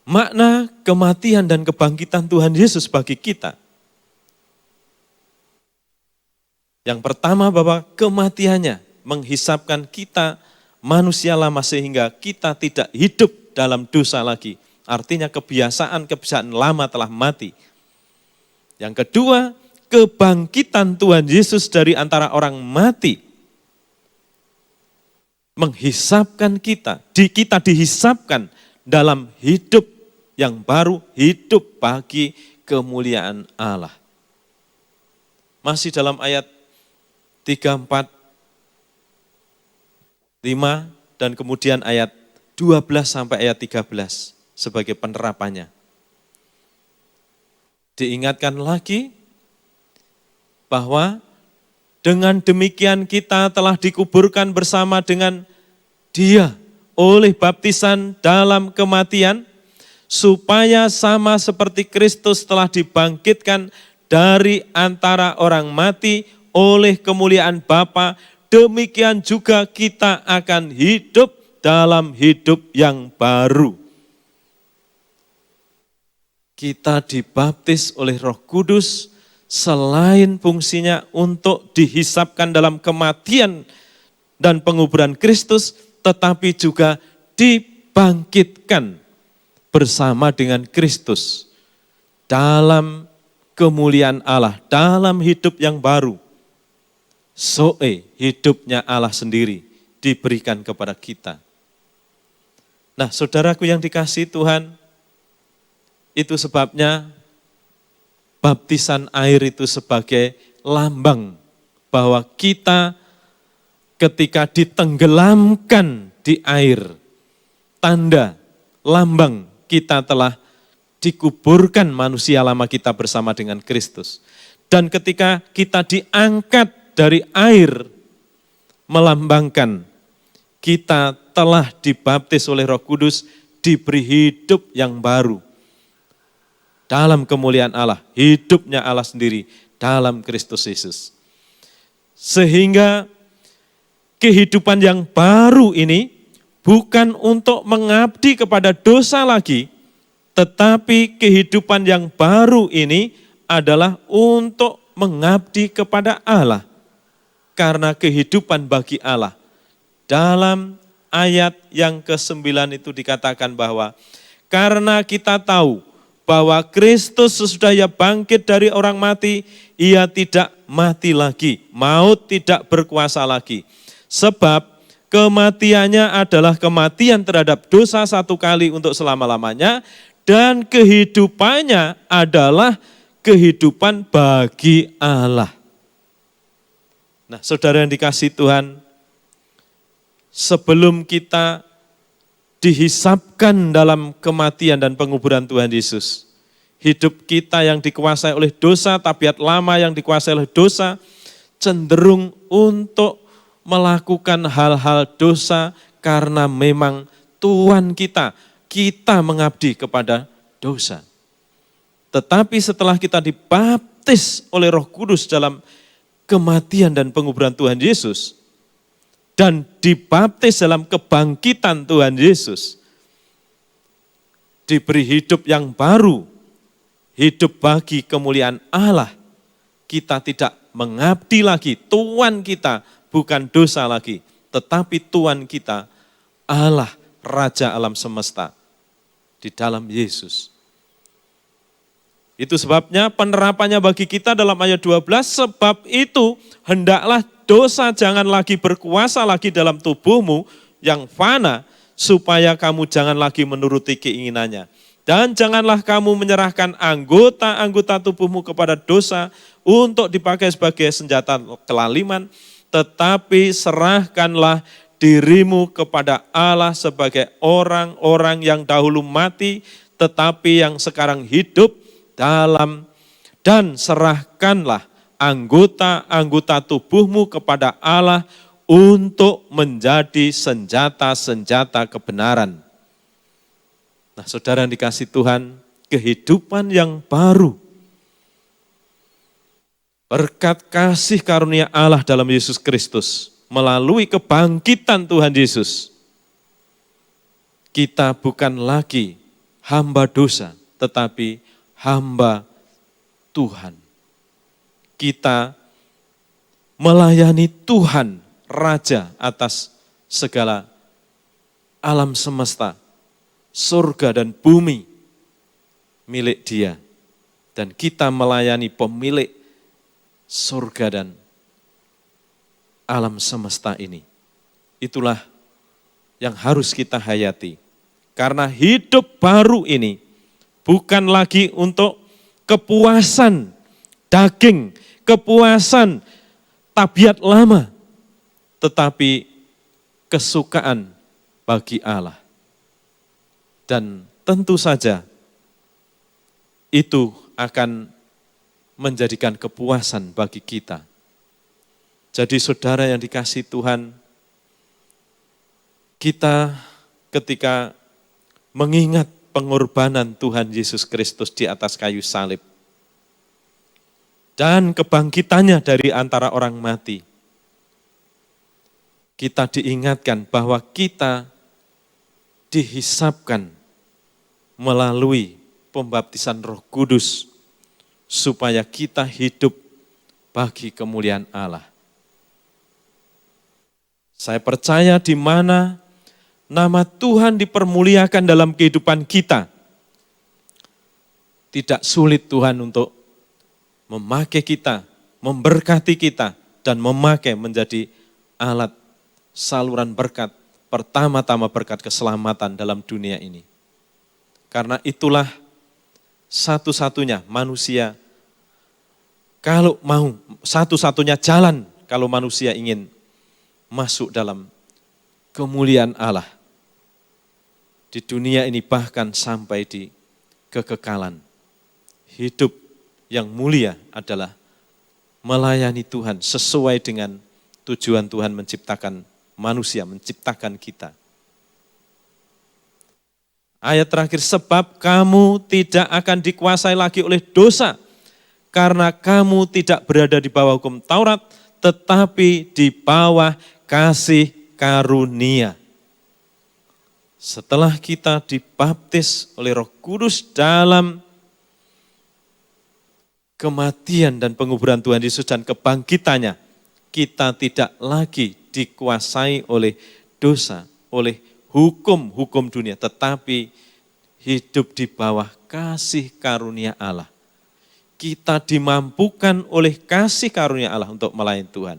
makna kematian dan kebangkitan Tuhan Yesus bagi kita. Yang pertama bahwa kematiannya menghisapkan kita manusia lama sehingga kita tidak hidup dalam dosa lagi. Artinya kebiasaan lama telah mati. Yang kedua, kebangkitan Tuhan Yesus dari antara orang mati. Menghisapkan kita dihisapkan dalam hidup yang baru, hidup bagi kemuliaan Allah. Masih dalam ayat 3, 4, 5 dan kemudian ayat 12 sampai ayat 13 sebagai penerapannya. Diingatkan lagi bahwa dengan demikian kita telah dikuburkan bersama dengan Dia oleh baptisan dalam kematian, supaya sama seperti Kristus telah dibangkitkan dari antara orang mati oleh kemuliaan Bapa, demikian juga kita akan hidup dalam hidup yang baru. Kita dibaptis oleh Roh Kudus, selain fungsinya untuk dihisapkan dalam kematian dan penguburan Kristus, tetapi juga dibangkitkan bersama dengan Kristus dalam kemuliaan Allah, dalam hidup yang baru. Zoe, hidupnya Allah sendiri diberikan kepada kita. Nah, saudaraku yang dikasihi Tuhan, itu sebabnya baptisan air itu sebagai lambang bahwa kita ketika ditenggelamkan di air, tanda, lambang kita telah dikuburkan manusia lama kita bersama dengan Kristus. Dan ketika kita diangkat dari air, melambangkan kita telah dibaptis oleh Roh Kudus, diberi hidup yang baru. Dalam kemuliaan Allah, hidupnya Allah sendiri dalam Kristus Yesus. Sehingga kehidupan yang baru ini bukan untuk mengabdi kepada dosa lagi, tetapi kehidupan yang baru ini adalah untuk mengabdi kepada Allah. Karena kehidupan bagi Allah. Dalam ayat yang ke-9 itu dikatakan bahwa karena kita tahu bahwa Kristus sesudah Ia bangkit dari orang mati, Ia tidak mati lagi, maut tidak berkuasa lagi. Sebab Kematiannya adalah kematian terhadap dosa satu kali untuk selama-lamanya, dan kehidupannya adalah kehidupan bagi Allah. Nah, saudara yang dikasihi Tuhan, sebelum kita dihisapkan dalam kematian dan penguburan Tuhan Yesus, hidup kita yang dikuasai oleh dosa, tabiat lama yang dikuasai oleh dosa, cenderung untuk melakukan hal-hal dosa karena memang Tuhan kita mengabdi kepada dosa. Tetapi setelah kita dibaptis oleh Roh Kudus dalam kematian dan penguburan Tuhan Yesus, dan dibaptis dalam kebangkitan Tuhan Yesus, diberi hidup yang baru, hidup bagi kemuliaan Allah. Kita tidak mengabdi lagi, Tuhan kita bukan dosa lagi, tetapi Tuhan kita Allah, Raja alam semesta di dalam Yesus. Itu sebabnya penerapannya bagi kita dalam ayat 12, sebab itu hendaklah dosa jangan lagi berkuasa lagi dalam tubuhmu yang fana, supaya kamu jangan lagi menuruti keinginannya. Dan janganlah kamu menyerahkan anggota-anggota tubuhmu kepada dosa untuk dipakai sebagai senjata kelaliman, tetapi serahkanlah dirimu kepada Allah sebagai orang-orang yang dahulu mati, tetapi yang sekarang hidup dan serahkanlah anggota-anggota tubuhmu kepada Allah untuk menjadi senjata-senjata kebenaran. Nah, saudara yang dikasihi Tuhan, kehidupan yang baru berkat kasih karunia Allah dalam Yesus Kristus, melalui kebangkitan Tuhan Yesus, kita bukan lagi hamba dosa, tetapi hamba Tuhan. Kita melayani Tuhan, Raja atas segala alam semesta, surga dan bumi milik Dia. Dan kita melayani pemilik surga dan alam semesta ini. Itulah yang harus kita hayati. Karena hidup baru ini bukan lagi untuk kepuasan daging, kepuasan tabiat lama, tetapi kesukaan bagi Allah. Dan tentu saja itu akan menjadikan kepuasan bagi kita. Jadi saudara yang dikasihi Tuhan, kita ketika mengingat pengorbanan Tuhan Yesus Kristus di atas kayu salib dan kebangkitannya dari antara orang mati, kita diingatkan bahwa kita dihisapkan melalui pembaptisan Roh Kudus supaya kita hidup bagi kemuliaan Allah. Saya percaya di mana nama Tuhan dipermuliakan dalam kehidupan kita, tidak sulit Tuhan untuk memakai kita, memberkati kita, dan memakai menjadi alat saluran berkat, pertama-tama berkat keselamatan dalam dunia ini. Karena itulah satu-satunya manusia, kalau mau, satu-satunya jalan kalau manusia ingin masuk dalam kemuliaan Allah di dunia ini, bahkan sampai di kekekalan. Hidup yang mulia adalah melayani Tuhan sesuai dengan tujuan Tuhan menciptakan manusia, menciptakan kita. Ayat terakhir, sebab kamu tidak akan dikuasai lagi oleh dosa, karena kamu tidak berada di bawah hukum Taurat, tetapi di bawah kasih karunia. Setelah kita dibaptis oleh Roh Kudus dalam kematian dan penguburan Tuhan Yesus dan kebangkitannya, kita tidak lagi dikuasai oleh dosa, oleh hukum-hukum dunia, tetapi hidup di bawah kasih karunia Allah. Kita dimampukan oleh kasih karunia Allah untuk melayani Tuhan.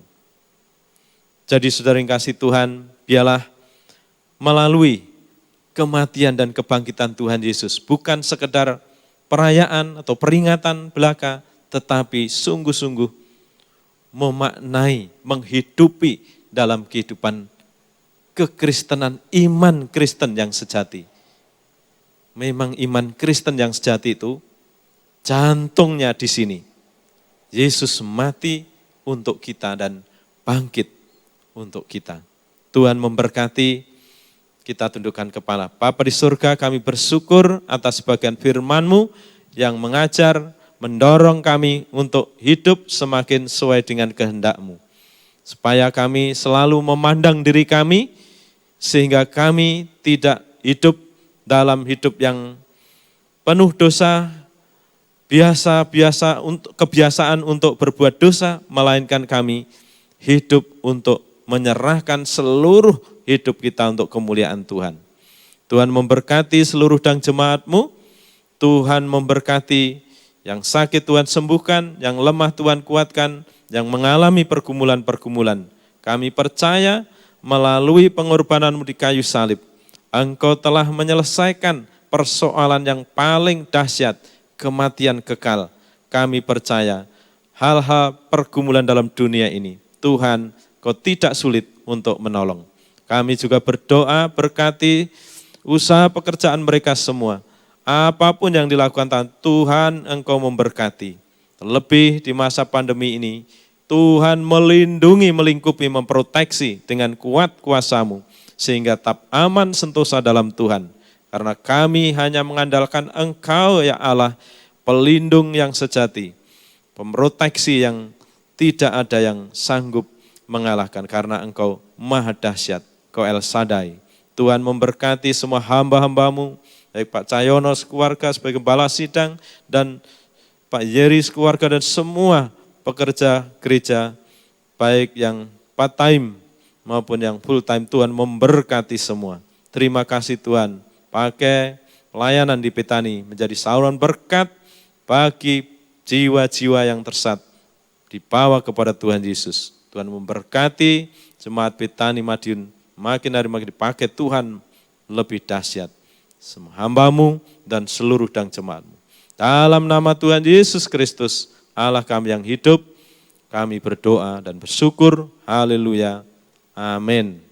Jadi saudara yang kasih Tuhan, biarlah melalui kematian dan kebangkitan Tuhan Yesus, bukan sekedar perayaan atau peringatan belaka, tetapi sungguh-sungguh memaknai, menghidupi dalam kehidupan kekristenan, iman Kristen yang sejati. Memang iman Kristen yang sejati itu jantungnya di sini. Yesus mati untuk kita dan bangkit untuk kita. Tuhan memberkati, kita tundukkan kepala. Bapa di surga, kami bersyukur atas bagian firman-Mu yang mengajar, mendorong kami untuk hidup semakin sesuai dengan kehendak-Mu. Supaya kami selalu memandang diri kami, sehingga kami tidak hidup dalam hidup yang penuh dosa, kebiasaan untuk berbuat dosa, melainkan kami hidup untuk menyerahkan seluruh hidup kita untuk kemuliaan Tuhan. Tuhan memberkati seluruh dan jemaat-Mu, Tuhan memberkati yang sakit Tuhan sembuhkan, yang lemah Tuhan kuatkan, yang mengalami pergumulan-pergumulan. Kami percaya melalui pengorbanan-Mu di kayu salib, Engkau telah menyelesaikan persoalan yang paling dahsyat, kematian kekal. Kami percaya hal-hal pergumulan dalam dunia ini, Tuhan, Kau tidak sulit untuk menolong. Kami juga berdoa berkati usaha pekerjaan mereka semua. Apapun yang dilakukan Tuhan, Engkau memberkati. Terlebih di masa pandemi ini, Tuhan melindungi, melingkupi, memproteksi dengan kuat kuasa-Mu, sehingga tetap aman sentosa dalam Tuhan. Karena kami hanya mengandalkan Engkau ya Allah, pelindung yang sejati, pemproteksi yang tidak ada yang sanggup mengalahkan, karena Engkau maha dahsyat, Engkau El Shaddai. Tuhan memberkati semua hamba-hamba-Mu, baik Pak Cahyono sekeluarga sebagai gembala sidang, dan Pak Yeri sekeluarga, dan semua pekerja gereja, baik yang part-time maupun yang full-time. Tuhan memberkati semua. Terima kasih Tuhan, pakai pelayanan di Petani menjadi saluran berkat bagi jiwa-jiwa yang tersesat, dibawa kepada Tuhan Yesus. Tuhan memberkati jemaat Petani Madiun, makin hari makin dipakai Tuhan lebih dahsyat. Semua hamba-Mu dan seluruh dan jemaat-Mu. Dalam nama Tuhan Yesus Kristus, Allah kami yang hidup, kami berdoa dan bersyukur. Haleluya. Amin.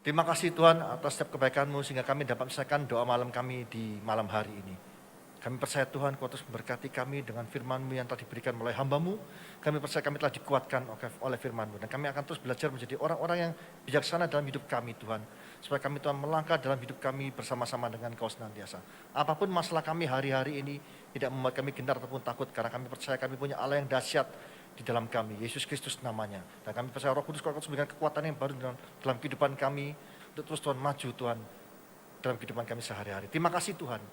Terima kasih Tuhan atas setiap kebaikan-Mu sehingga kami dapat menyelesaikan doa malam kami di malam hari ini. Kami percaya Tuhan Kau terus memberkati kami dengan firman-Mu yang telah diberikan oleh hamba-Mu. Kami percaya kami telah dikuatkan oleh firman-Mu. Dan kami akan terus belajar menjadi orang-orang yang bijaksana dalam hidup kami Tuhan. Supaya kami Tuhan melangkah dalam hidup kami bersama-sama dengan Kau senantiasa. Apapun masalah kami hari-hari ini tidak membuat kami gentar ataupun takut. Karena kami percaya kami punya Allah yang dahsyat di dalam kami, Yesus Kristus namanya. Dan kami percaya Roh Kudus Kau akan memberikan kekuatan yang baru dalam kehidupan kami, untuk terus Tuhan maju Tuhan dalam kehidupan kami sehari-hari. Terima kasih Tuhan.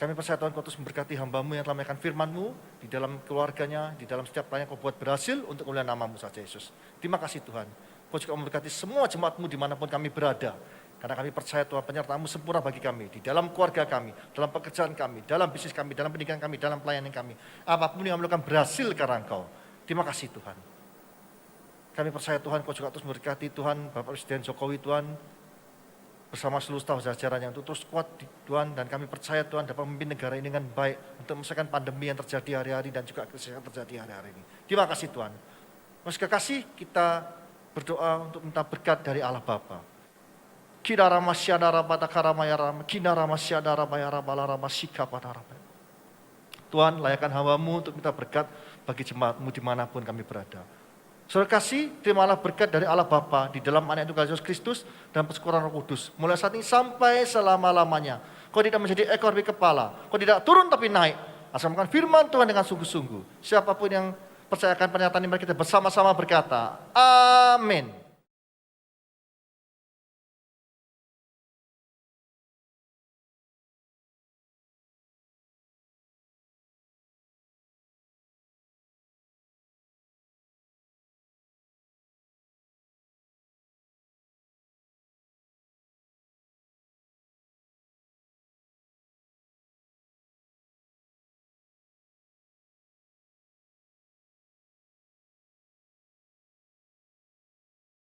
Kami percaya Tuhan Kau terus memberkati hamba-Mu yang telah menyampaikan firman-Mu di dalam keluarganya, di dalam setiap tanya Kau buat berhasil untuk kemuliaan nama-Mu saja Yesus. Terima kasih Tuhan. Kau juga memberkati semua jemaat-Mu dimanapun kami berada. Karena kami percaya Tuhan penyertaan-Mu sempurna bagi kami, di dalam keluarga kami, dalam pekerjaan kami, dalam bisnis kami, dalam pendidikan kami, dalam pelayanan kami. Apapun yang melakukan berhasil karena Engkau. Terima kasih Tuhan. Kami percaya Tuhan, Kau juga terus memberkati Tuhan, Bapak Presiden Jokowi Tuhan, bersama seluruh staf jajarannya untuk terus kuat di Tuhan, dan kami percaya Tuhan dapat memimpin negara ini dengan baik untuk menyelesaikan pandemi yang terjadi hari-hari dan juga krisis yang terjadi hari-hari ini. Terima kasih Tuhan. Mas kekasih, kita berdoa untuk minta berkat dari Allah Bapa. Kira ramasyadara batakarama yaram, kina ramasyadara bayara balarama sika padarama. Tuhan, layakkan hamba-Mu untuk minta berkat bagi jemaat-Mu dimanapun kami berada. Saudara kasih, terimalah berkat dari Allah Bapa di dalam Anak Tunggal Yesus Kristus dan persekutuan Roh Kudus. Mulai saat ini sampai selama-lamanya. Kau tidak menjadi ekor tapi kepala. Kau tidak turun tapi naik. Asal makan firman Tuhan dengan sungguh-sungguh. Siapapun yang percayakan pernyataan ini, kita bersama-sama berkata, amin.